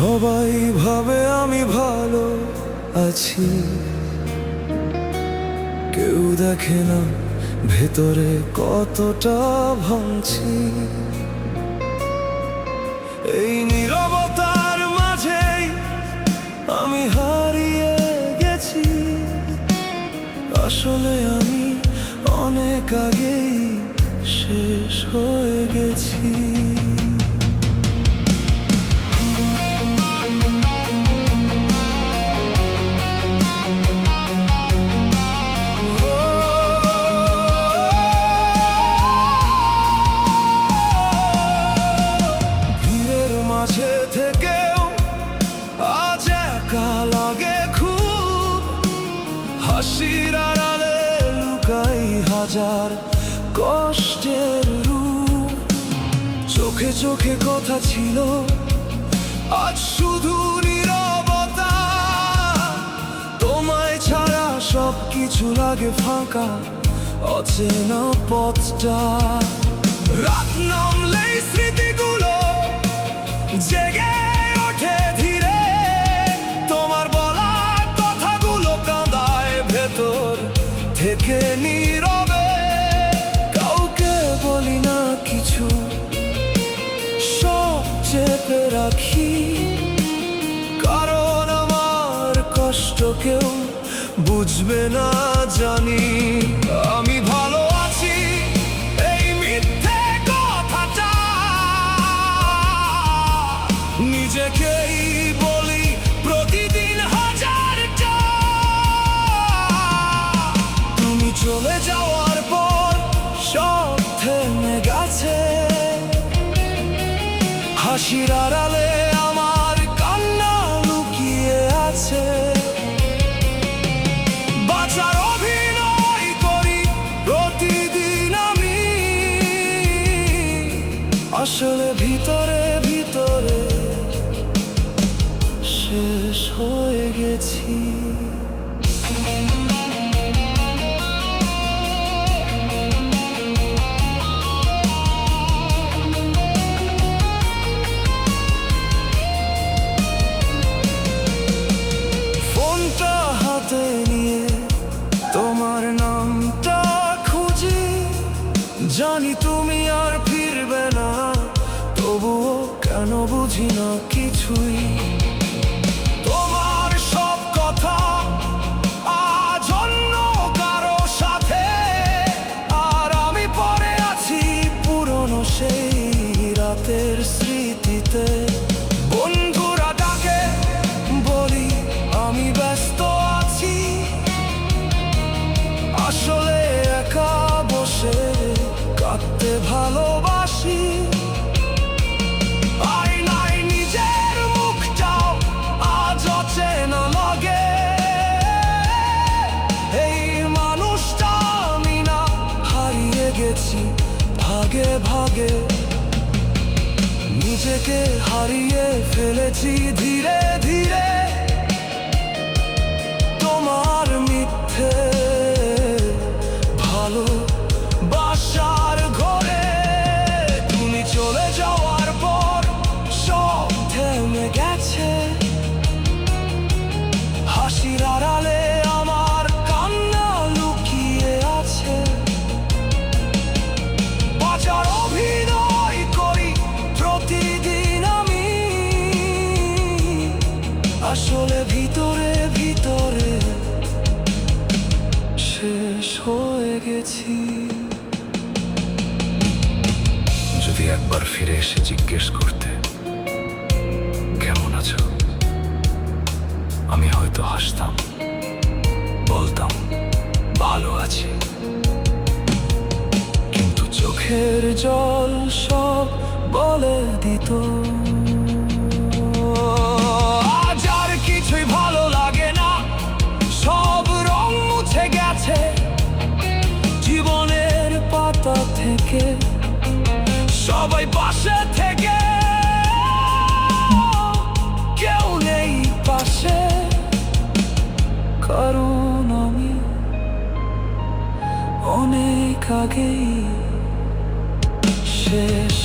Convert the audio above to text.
সবাই ভাবে আমি ভালো আছি, কেউ দেখে না ভেতরে কতটা ভাঙছি। এই নীরবতার মাঝেই আমি হারিয়ে গেছি, আসলে আমি অনেক আগেই শেষ হয়ে গেছি। ভিড়ের মাঝে থেকেও আজ একা লাগে খুব, হাসির আড়ালে লুকাই হাজার কষ্টের রূপ। চোখে চোখে কথা ছিল, আজ শুধু নীরবতা। তোমায় ছাড়া সবকিছু লাগে ফাঁকা, অচেনা পথটা। রাত নামলেই স্মৃতিগুলো জেগে ওঠে ধীরে, তোমার বলা কথাগুলো কাঁদায় ভেতর থেকে নীরবে। কাউকে বলি না কিছু, সব চেপে রাখি, কারণ আমার কষ্ট কেউ বুঝবে না জানি। আমি ভালো আছি এই মিথ্যে কথাটা নিজেকেই বলি প্রতিদিন হাজারটা। তুমি চলে যাওয়ার পর সব থেমে গেছে, হাসির আড়ালে আমার কান্না লুকিয়ে আছে। বাঁচার অভিনয় করি প্রতিদিন আমি, আসলে ভিতরে ভিতরে শেষ হয়ে গেছি। ফোনটা হাতে নিয়ে তোমার নামটা খুঁজি, জানি তুমি আর ফিরবে না, তবুও কেন বুঝি না কিছুই। তোমার সব কথা আজ অন্য কারো সাথে, আর আমি পড়ে আছি পুরনো সেই রাতের স্মৃতিতে। বন্ধুরা ডাকে, বলি আমি ব্যস্ত আছি, আসলে একা বসে কাঁদতে ভালোবাসি। আয়নায় নিজের মুখটাও আজ অচেনা লাগে, এই মানুষটা আমি না, হারিয়ে গেছি ভাগে ভাগে। নিজেকে হারিয়ে ফেলেছি ধীরে ধীরে, তোমার মিথ্যে ভালোবাসার ঘরে। তুমি চলে যাওয়ার পর সব থেমে গেছে, হাসির আড়ালে আমার কান্না লুকিয়ে আছে। বাঁচার অভিনয় করি প্রতিদিন আমি, আসলে ভিতরে ভিতরে শেষ হয়ে গেছি। যদি একবার ফিরে এসে জিজ্ঞেস করতে কেমন আছো, আমি হয়তো হাসতাম, বলতাম ভালো আছি, কিন্তু চোখের জল সব বলে দিত। আজ আর কিছুই ভালো লাগে না, সব রং মুছে গেছে জীবনের পাতা থেকে। সবাই পাশে থেকে, কেউ নেই পাশে, কারণ আমি অনেক আগেই শেষ